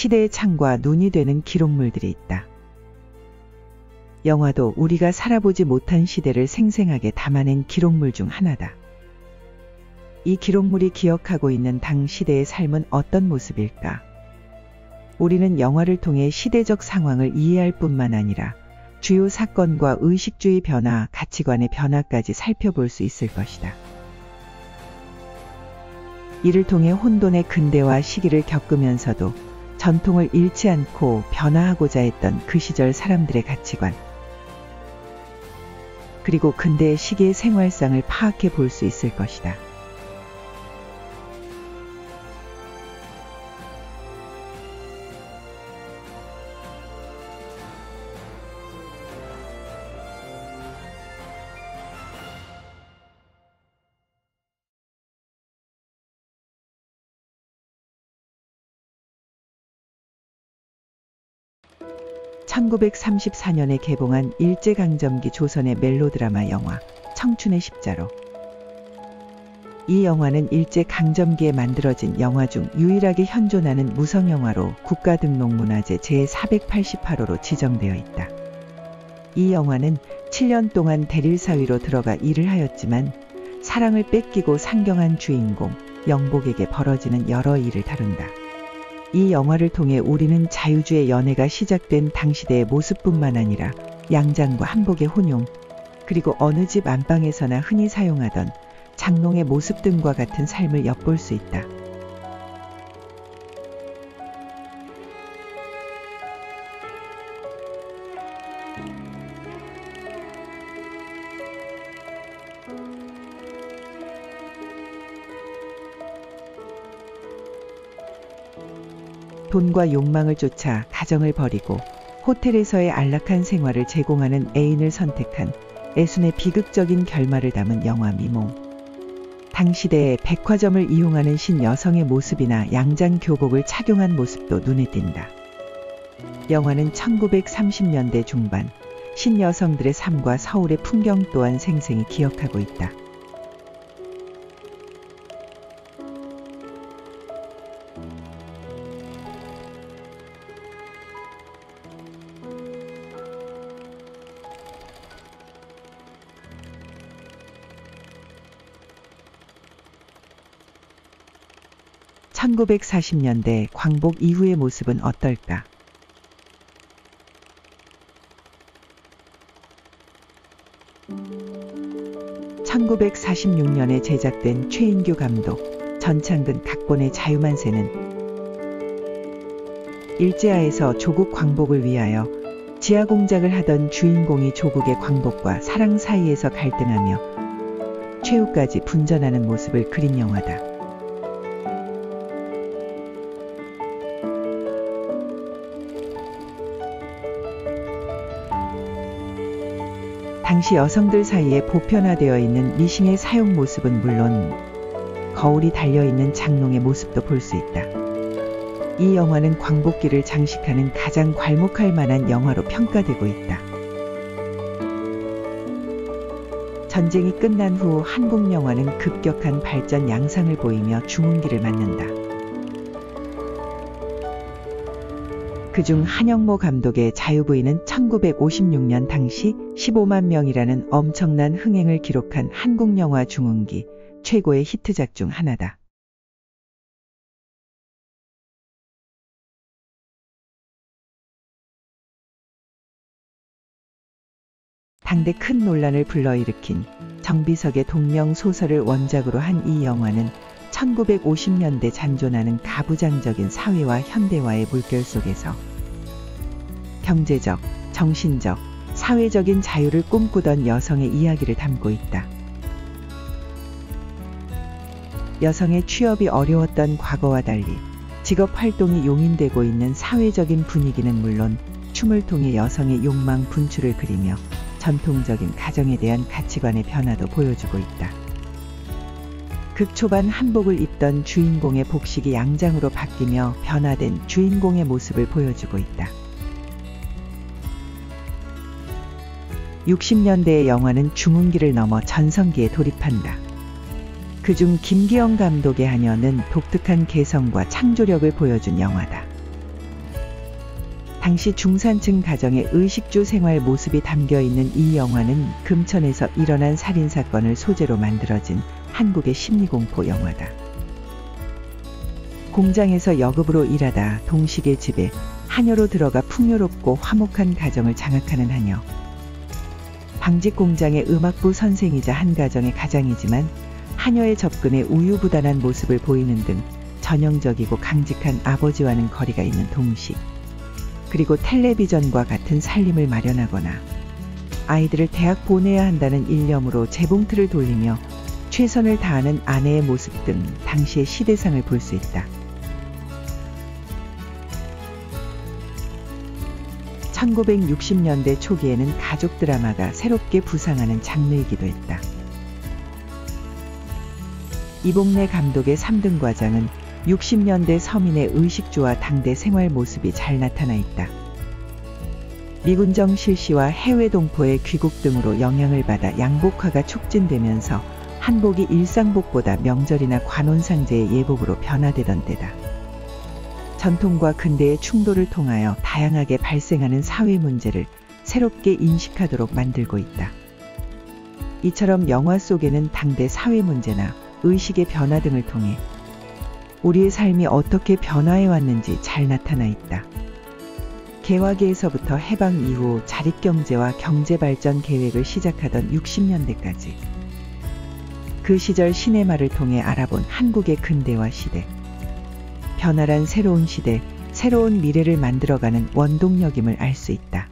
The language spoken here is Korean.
시대의 창과 눈이 되는 기록물들이 있다. 영화도 우리가 살아보지 못한 시대를 생생하게 담아낸 기록물 중 하나다. 이 기록물이 기억하고 있는 당 시대의 삶은 어떤 모습일까? 우리는 영화를 통해 시대적 상황을 이해할 뿐만 아니라 주요 사건과 의식주의 변화, 가치관의 변화까지 살펴볼 수 있을 것이다. 이를 통해 혼돈의 근대화 시기를 겪으면서도 전통을 잃지 않고 변화하고자 했던 그 시절 사람들의 가치관, 그리고 근대의 시기의 생활상을 파악해 볼 수 있을 것이다. (1934년에) 개봉한 일제강점기 조선의 멜로드라마 영화 청춘의 십자로. 이 영화는 일제강점기에 만들어진 영화 중 유일하게 현존하는 무성영화로 국가등록문화재 제488호로 지정되어 있다. 이 영화는 7년 동안 대릴사위로 들어가 일을 하였지만 사랑을 뺏기고 상경한 주인공 영복에게 벌어지는 여러 일을 다룬다. 이 영화를 통해 우리는 자유주의 연애가 시작된 당시대의 모습뿐만 아니라 양장과 한복의 혼용, 그리고 어느 집 안방에서나 흔히 사용하던 장롱의 모습 등과 같은 삶을 엿볼 수 있다. 돈과 욕망을 쫓아 가정을 버리고 호텔에서의 안락한 생활을 제공하는 애인을 선택한 애순의 비극적인 결말을 담은 영화 미몽. 당시대의 백화점을 이용하는 신여성의 모습이나 양장 교복을 착용한 모습도 눈에 띈다. 영화는 1930년대 중반 신여성들의 삶과 서울의 풍경 또한 생생히 기억하고 있다. (1940년대) 광복 이후의 모습은 어떨까? (1946년에) 제작된 최인규 감독, 전창근 각본의 자유만세는 일제하에서 조국 광복을 위하여 지하 공작을 하던 주인공이 조국의 광복과 사랑 사이에서 갈등하며 최후까지 분전하는 모습을 그린 영화다. 당시 여성들 사이에 보편화되어 있는 미싱의 사용 모습은 물론 거울이 달려있는 장롱의 모습도 볼 수 있다. 이 영화는 광복기를 장식하는 가장 괄목할 만한 영화로 평가되고 있다. 전쟁이 끝난 후 한국 영화는 급격한 발전 양상을 보이며 중흥기를 맞는다. 그중 한영모 감독의 자유부인은 1956년 당시 15만 명이라는 엄청난 흥행을 기록한 한국 영화 중흥기 최고의 히트작 중 하나다. 당대 큰 논란을 불러일으킨 정비석의 동명소설을 원작으로 한 이 영화는 1950년대 잔존하는 가부장적인 사회와 현대화의 물결 속에서 경제적, 정신적, 사회적인 자유를 꿈꾸던 여성의 이야기를 담고 있다. 여성의 취업이 어려웠던 과거와 달리 직업 활동이 용인되고 있는 사회적인 분위기는 물론 춤을 통해 여성의 욕망 분출을 그리며 전통적인 가정에 대한 가치관의 변화도 보여주고 있다. 극 초반 한복을 입던 주인공의 복식이 양장으로 바뀌며 변화된 주인공의 모습을 보여주고 있다. 60년대의 영화는 중흥기를 넘어 전성기에 돌입한다. 그중 김기영 감독의 한여는 독특한 개성과 창조력을 보여준 영화다. 당시 중산층 가정의 의식주 생활 모습이 담겨 있는 이 영화는 금천에서 일어난 살인사건을 소재로 만들어진 한국의 심리공포 영화다. 공장에서 여급으로 일하다 동식의 집에 하녀로 들어가 풍요롭고 화목한 가정을 장악하는 하녀. 방직 공장의 음악부 선생이자 한 가정의 가장이지만 하녀의 접근에 우유부단한 모습을 보이는 등 전형적이고 강직한 아버지와는 거리가 있는 동식. 그리고 텔레비전과 같은 살림을 마련하거나 아이들을 대학 보내야 한다는 일념으로 재봉틀을 돌리며 최선을 다하는 아내의 모습 등 당시의 시대상을 볼 수 있다. 1960년대 초기에는 가족 드라마가 새롭게 부상하는 장르이기도 했다. 이봉래 감독의 3등 과장은 60년대 서민의 의식주와 당대 생활 모습이 잘 나타나 있다. 미군정 실시와 해외 동포의 귀국 등으로 영향을 받아 양복화가 촉진되면서 한복이 일상복보다 명절이나 관혼상제의 예복으로 변화되던 때다. 전통과 근대의 충돌을 통하여 다양하게 발생하는 사회 문제를 새롭게 인식하도록 만들고 있다. 이처럼 영화 속에는 당대 사회 문제나 의식의 변화 등을 통해 우리의 삶이 어떻게 변화해 왔는지 잘 나타나 있다. 개화기에서부터 해방 이후 자립경제와 경제발전 계획을 시작하던 60년대까지 그 시절 시네마를 통해 알아본 한국의 근대화 시대. 변화란 새로운 시대, 새로운 미래를 만들어가는 원동력임을 알 수 있다.